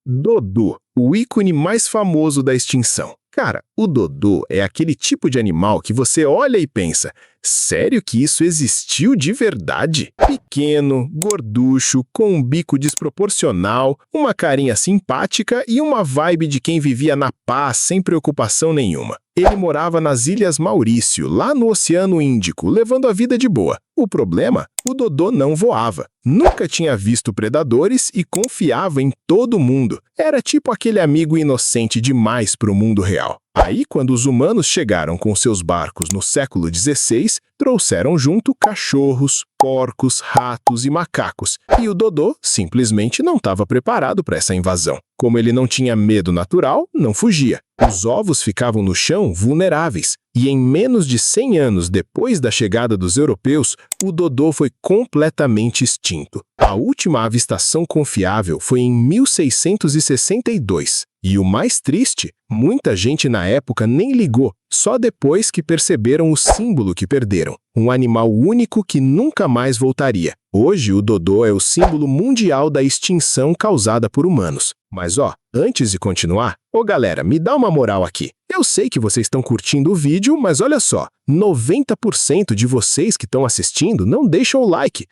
Dodô, o ícone mais famoso da extinção. Cara, o dodô é aquele tipo de animal que você olha e pensa, sério que isso existiu de verdade? Pequeno, gorducho, com um bico desproporcional, uma carinha simpática e uma vibe de quem vivia na paz sem preocupação nenhuma. Ele morava nas Ilhas Maurício, lá no Oceano Índico, levando a vida de boa. O problema? O dodô não voava. Nunca tinha visto predadores e confiava em todo mundo. Era tipo aquele amigo inocente demais para o mundo real. Aí, quando os humanos chegaram com seus barcos no século XVI, trouxeram junto cachorros, porcos, ratos e macacos. E o dodô simplesmente não estava preparado para essa invasão. Como ele não tinha medo natural, não fugia. Os ovos ficavam no chão vulneráveis. E em menos de 100 anos depois da chegada dos europeus, o dodô foi completamente extinto. A última avistação confiável foi em 1662. E o mais triste, muita gente na época nem ligou, só depois que perceberam o símbolo que perderam. Um animal único que nunca mais voltaria. Hoje, o dodô é o símbolo mundial da extinção causada por humanos. Mas antes de continuar, galera, me dá uma moral aqui. Eu sei que vocês estão curtindo o vídeo, mas olha só, 90% de vocês que estão assistindo não deixam o like.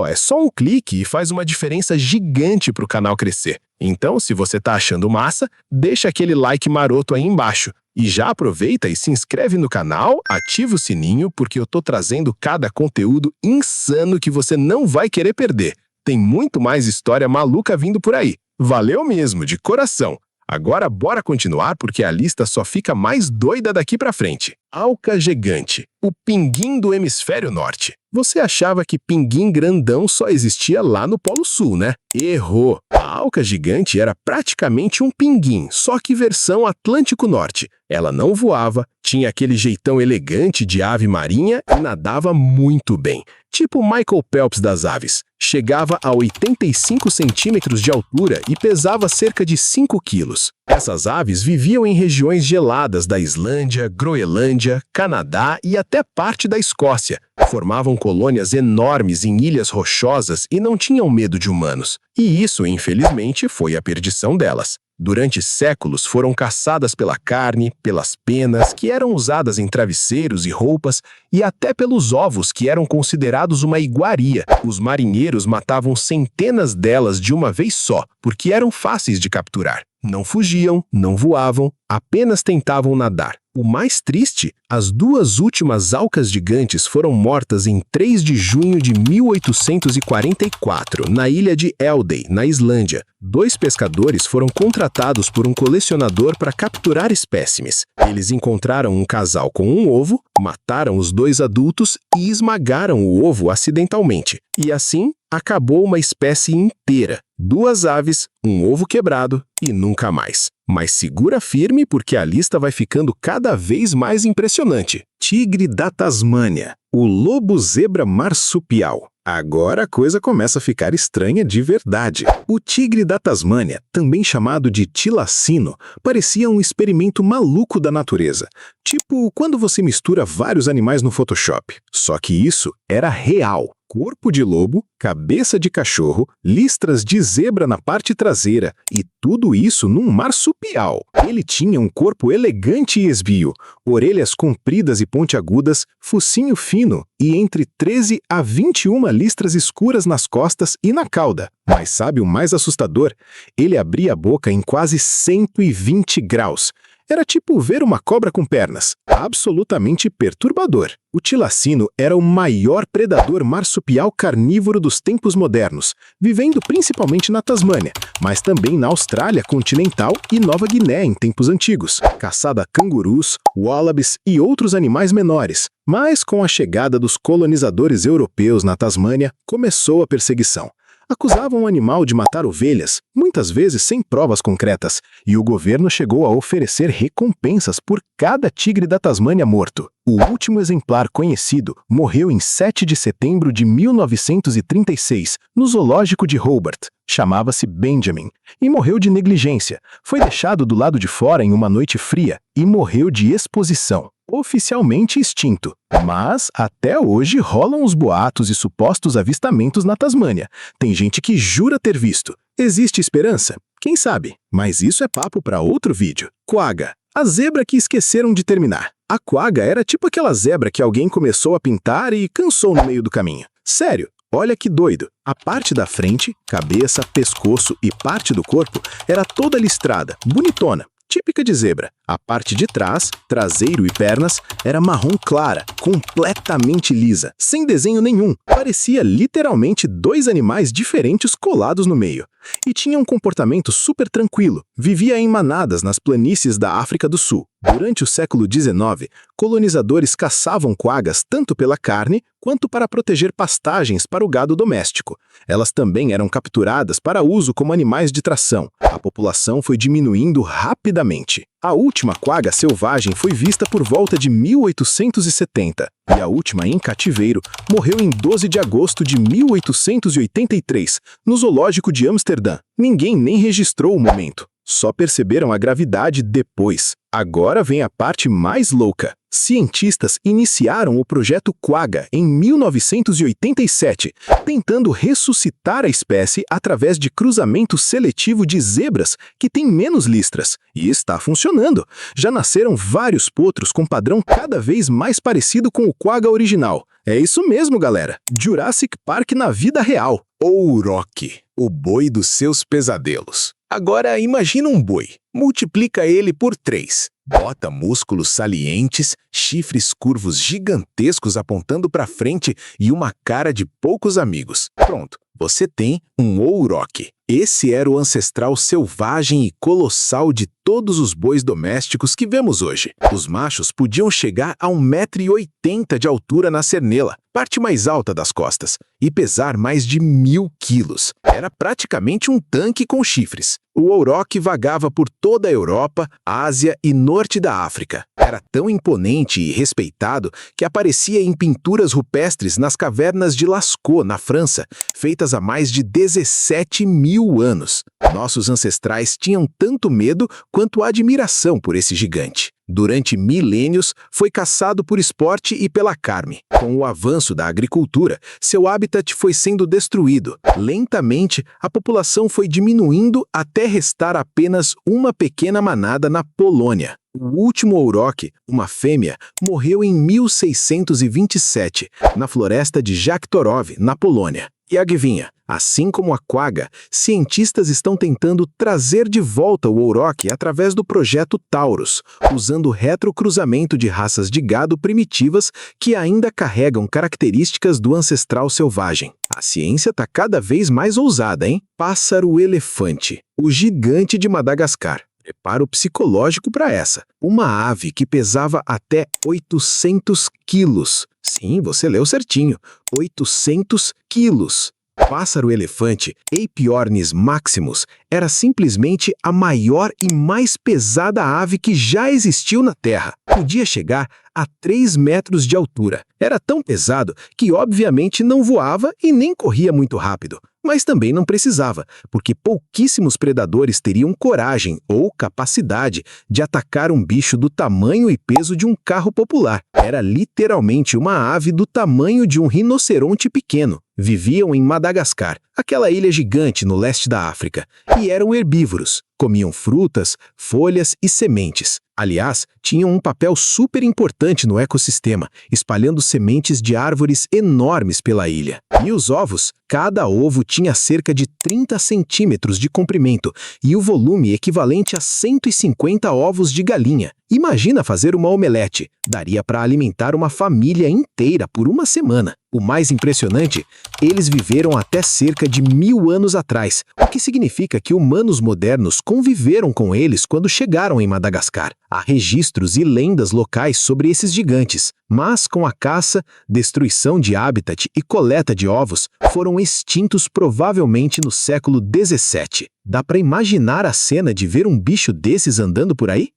É só um clique e faz uma diferença gigante para o canal crescer. Então, se você tá achando massa, deixa aquele like maroto aí embaixo. E já aproveita e se inscreve no canal, ativa o sininho, porque eu tô trazendo cada conteúdo insano que você não vai querer perder. Tem muito mais história maluca vindo por aí. Valeu mesmo, de coração! Agora bora continuar porque a lista só fica mais doida daqui pra frente. Alca gigante, o pinguim do hemisfério norte. Você achava que pinguim grandão só existia lá no Polo Sul, né? Errou! A alca gigante era praticamente um pinguim, só que versão Atlântico Norte. Ela não voava, tinha aquele jeitão elegante de ave marinha e nadava muito bem. Tipo Michael Phelps das aves. Chegava a 85 centímetros de altura e pesava cerca de 5 quilos. Essas aves viviam em regiões geladas da Islândia, Groenlândia, Canadá e até parte da Escócia. Formavam colônias enormes em ilhas rochosas e não tinham medo de humanos. E isso, infelizmente, foi a perdição delas. Durante séculos foram caçadas pela carne, pelas penas, que eram usadas em travesseiros e roupas, e até pelos ovos, que eram considerados uma iguaria. Os marinheiros matavam centenas delas de uma vez só, porque eram fáceis de capturar. Não fugiam, não voavam, apenas tentavam nadar. O mais triste, as duas últimas alcas gigantes foram mortas em 3 de junho de 1844, na ilha de Eldey, na Islândia. 2 pescadores foram contratados por um colecionador para capturar espécimes. Eles encontraram um casal com um ovo, mataram os 2 adultos e esmagaram o ovo acidentalmente. E assim, acabou uma espécie inteira. 2 aves, um ovo quebrado e nunca mais. Mas segura firme porque a lista vai ficando cada vez mais impressionante. Tigre da Tasmânia, o lobo zebra marsupial. Agora a coisa começa a ficar estranha de verdade. O tigre da Tasmânia, também chamado de tilacino, parecia um experimento maluco da natureza. Tipo quando você mistura vários animais no Photoshop. Só que isso era real. Corpo de lobo, cabeça de cachorro, listras de zebra na parte traseira e tudo isso num marsupial. Ele tinha um corpo elegante e esbio, orelhas compridas e pontiagudas, focinho fino e entre 13 a 21 listras escuras nas costas e na cauda. Mas sabe o mais assustador? Ele abria a boca em quase 120 graus. Era tipo ver uma cobra com pernas. Absolutamente perturbador. O tilacino era o maior predador marsupial carnívoro dos tempos modernos, vivendo principalmente na Tasmânia, mas também na Austrália continental e Nova Guiné em tempos antigos. Caçada a cangurus, wallabies e outros animais menores. Mas com a chegada dos colonizadores europeus na Tasmânia, começou a perseguição. Acusavam o animal de matar ovelhas, muitas vezes sem provas concretas, e o governo chegou a oferecer recompensas por cada tigre da Tasmânia morto. O último exemplar conhecido morreu em 7 de setembro de 1936, no zoológico de Hobart. Chamava-se Benjamin, e morreu de negligência. Foi deixado do lado de fora em uma noite fria e morreu de exposição. Oficialmente extinto. Mas, até hoje, rolam os boatos e supostos avistamentos na Tasmânia. Tem gente que jura ter visto. Existe esperança? Quem sabe? Mas isso é papo para outro vídeo. Quagga, a zebra que esqueceram de terminar. A quagga era tipo aquela zebra que alguém começou a pintar e cansou no meio do caminho. Sério, olha que doido. A parte da frente, cabeça, pescoço e parte do corpo era toda listrada, bonitona, típica de zebra. A parte de trás, traseiro e pernas, era marrom clara, completamente lisa, sem desenho nenhum. Parecia literalmente dois animais diferentes colados no meio. E tinha um comportamento super tranquilo. Vivia em manadas nas planícies da África do Sul. Durante o século XIX, colonizadores caçavam quaggas tanto pela carne quanto para proteger pastagens para o gado doméstico. Elas também eram capturadas para uso como animais de tração. A população foi diminuindo rapidamente. A última quagga selvagem foi vista por volta de 1870 e a última em cativeiro morreu em 12 de agosto de 1883, no zoológico de Amsterdã. Ninguém nem registrou o momento. Só perceberam a gravidade depois. Agora vem a parte mais louca. Cientistas iniciaram o projeto Quagga em 1987, tentando ressuscitar a espécie através de cruzamento seletivo de zebras que têm menos listras. E está funcionando. Já nasceram vários potros com padrão cada vez mais parecido com o Quagga original. É isso mesmo, galera. Jurassic Park na vida real. Ouroque, o boi dos seus pesadelos. Agora imagina um boi, multiplica ele por 3. Bota músculos salientes, chifres curvos gigantescos apontando para frente e uma cara de poucos amigos. Pronto, você tem um ouroque. Esse era o ancestral selvagem e colossal de todos os bois domésticos que vemos hoje. Os machos podiam chegar a 1,80 m de altura na cernela, parte mais alta das costas, e pesar mais de 1.000 quilos. Era praticamente um tanque com chifres. O ouroque vagava por toda a Europa, Ásia e norte da África. Era tão imponente e respeitado que aparecia em pinturas rupestres nas cavernas de Lascaux, na França, feitas há mais de 17.000 anos. Nossos ancestrais tinham tanto medo quanto admiração por esse gigante. Durante milênios, foi caçado por esporte e pela carne. Com o avanço da agricultura, seu habitat foi sendo destruído. Lentamente, a população foi diminuindo até restar apenas uma pequena manada na Polônia. O último ouroque, uma fêmea, morreu em 1627, na floresta de Jaktorov, na Polônia. E adivinha, assim como a quagga, cientistas estão tentando trazer de volta o ouroque através do projeto Taurus, usando retrocruzamento de raças de gado primitivas que ainda carregam características do ancestral selvagem. A ciência está cada vez mais ousada, hein? Pássaro-elefante, o gigante de Madagascar. Preparo psicológico para essa. Uma ave que pesava até 800 quilos. Sim, você leu certinho. 800 quilos. Pássaro-elefante, Apiornis maximus, era simplesmente a maior e mais pesada ave que já existiu na Terra. Podia chegar a 3 metros de altura. Era tão pesado que obviamente não voava e nem corria muito rápido. Mas também não precisava, porque pouquíssimos predadores teriam coragem ou capacidade de atacar um bicho do tamanho e peso de um carro popular. Era literalmente uma ave do tamanho de um rinoceronte pequeno. Viviam em Madagascar, aquela ilha gigante no leste da África, e eram herbívoros. Comiam frutas, folhas e sementes. Aliás, tinham um papel super importante no ecossistema, espalhando sementes de árvores enormes pela ilha. E os ovos? Cada ovo tinha cerca de 30 centímetros de comprimento e o volume equivalente a 150 ovos de galinha. Imagina fazer uma omelete. Daria para alimentar uma família inteira por uma semana. O mais impressionante, eles viveram até cerca de 1000 anos atrás, o que significa que humanos modernos conviveram com eles quando chegaram em Madagascar. Há registros e lendas locais sobre esses gigantes, mas com a caça, destruição de habitat e coleta de ovos, foram extintos provavelmente no século 17. Dá para imaginar a cena de ver um bicho desses andando por aí?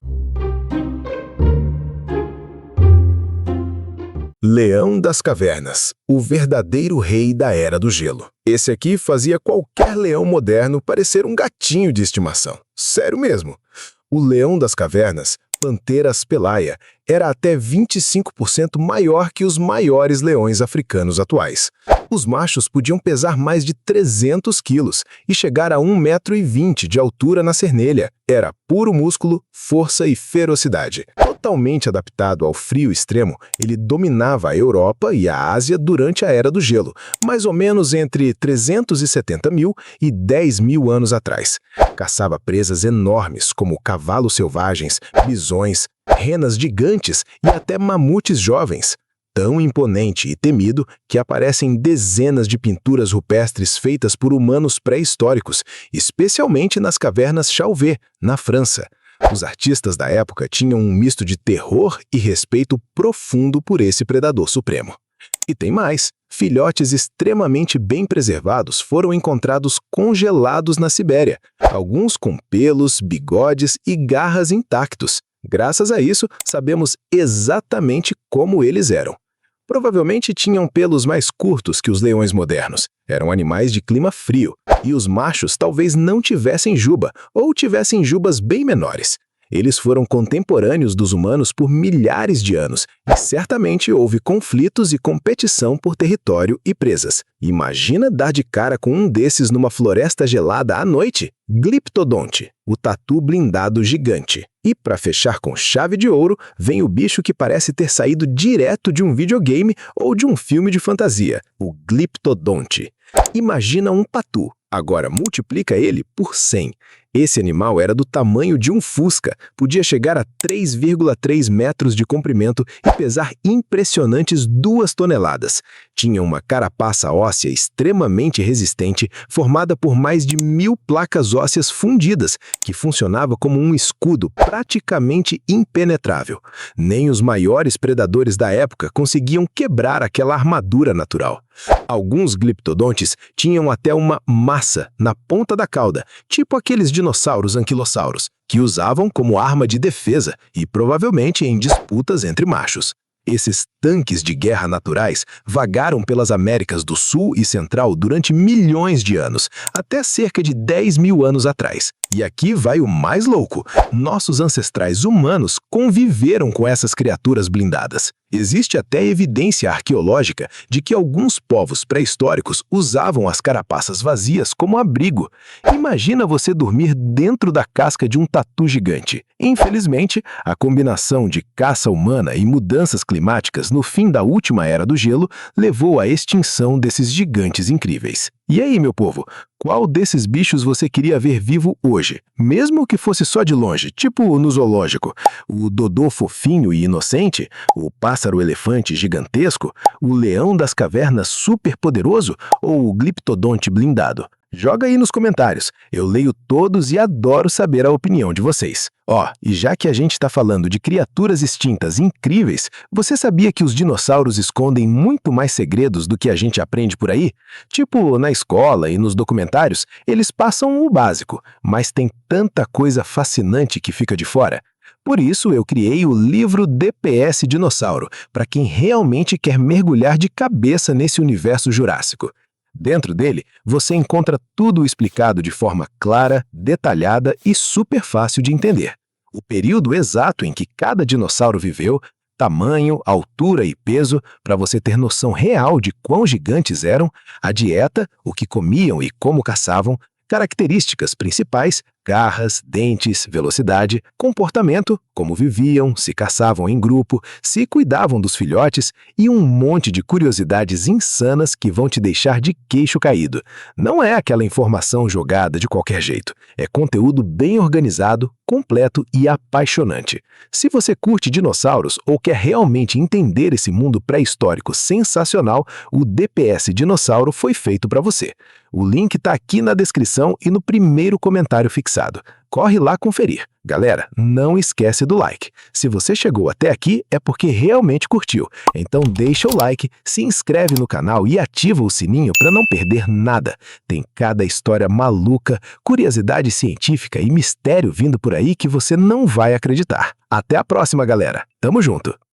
Leão das Cavernas, o verdadeiro rei da Era do Gelo. Esse aqui fazia qualquer leão moderno parecer um gatinho de estimação. Sério mesmo. O leão das cavernas, Panthera spelaea, era até 25% maior que os maiores leões africanos atuais. Os machos podiam pesar mais de 300 quilos e chegar a 1,20 m de altura na cernelha. Era puro músculo, força e ferocidade. Totalmente adaptado ao frio extremo, ele dominava a Europa e a Ásia durante a Era do Gelo, mais ou menos entre 370 mil e 10 mil anos atrás. Caçava presas enormes como cavalos selvagens, bisões, renas gigantes e até mamutes jovens. Tão imponente e temido que aparecem dezenas de pinturas rupestres feitas por humanos pré-históricos, especialmente nas cavernas Chauvet, na França. Os artistas da época tinham um misto de terror e respeito profundo por esse predador supremo. E tem mais. Filhotes extremamente bem preservados foram encontrados congelados na Sibéria, alguns com pelos, bigodes e garras intactos. Graças a isso, sabemos exatamente como eles eram. Provavelmente tinham pelos mais curtos que os leões modernos. Eram animais de clima frio, e os machos talvez não tivessem juba, ou tivessem jubas bem menores. Eles foram contemporâneos dos humanos por milhares de anos, e certamente houve conflitos e competição por território e presas. Imagina dar de cara com um desses numa floresta gelada à noite? Glyptodonte, o tatu blindado gigante. E para fechar com chave de ouro, vem o bicho que parece ter saído direto de um videogame ou de um filme de fantasia, o Glyptodonte. Imagina um tatu, agora multiplica ele por 100. Esse animal era do tamanho de um Fusca, podia chegar a 3,3 metros de comprimento e pesar impressionantes 2 toneladas. Tinha uma carapaça óssea extremamente resistente, formada por mais de 1000 placas ósseas fundidas, que funcionava como um escudo praticamente impenetrável. Nem os maiores predadores da época conseguiam quebrar aquela armadura natural. Alguns gliptodontes tinham até uma massa na ponta da cauda, tipo aqueles dinossauros anquilosauros, que usavam como arma de defesa e provavelmente em disputas entre machos. Esses tanques de guerra naturais vagaram pelas Américas do Sul e Central durante milhões de anos, até cerca de 10 mil anos atrás. E aqui vai o mais louco: nossos ancestrais humanos conviveram com essas criaturas blindadas. Existe até evidência arqueológica de que alguns povos pré-históricos usavam as carapaças vazias como abrigo. Imagina você dormir dentro da casca de um tatu gigante. Infelizmente, a combinação de caça humana e mudanças climáticas no fim da última era do gelo levou à extinção desses gigantes incríveis. E aí, meu povo, qual desses bichos você queria ver vivo hoje? Mesmo que fosse só de longe, tipo no zoológico. O dodô fofinho e inocente? O pássaro-elefante gigantesco? O leão das cavernas superpoderoso? Ou o gliptodonte blindado? Joga aí nos comentários. Eu leio todos e adoro saber a opinião de vocês. E já que a gente está falando de criaturas extintas incríveis, você sabia que os dinossauros escondem muito mais segredos do que a gente aprende por aí? Tipo, na escola e nos documentários, eles passam o básico, mas tem tanta coisa fascinante que fica de fora. Por isso, eu criei o livro DPS Dinossauro, para quem realmente quer mergulhar de cabeça nesse universo jurássico. Dentro dele, você encontra tudo explicado de forma clara, detalhada e super fácil de entender. O período exato em que cada dinossauro viveu, tamanho, altura e peso, para você ter noção real de quão gigantes eram, a dieta, o que comiam e como caçavam, características principais, garras, dentes, velocidade, comportamento, como viviam, se caçavam em grupo, se cuidavam dos filhotes e um monte de curiosidades insanas que vão te deixar de queixo caído. Não é aquela informação jogada de qualquer jeito. É conteúdo bem organizado, completo e apaixonante. Se você curte dinossauros ou quer realmente entender esse mundo pré-histórico sensacional, o DPS Dinossauro foi feito para você. O link está aqui na descrição e no primeiro comentário fixado. Corre lá conferir. Galera, não esquece do like. Se você chegou até aqui, é porque realmente curtiu. Então deixa o like, se inscreve no canal e ativa o sininho para não perder nada. Tem cada história maluca, curiosidade científica e mistério vindo por aí que você não vai acreditar. Até a próxima, galera. Tamo junto!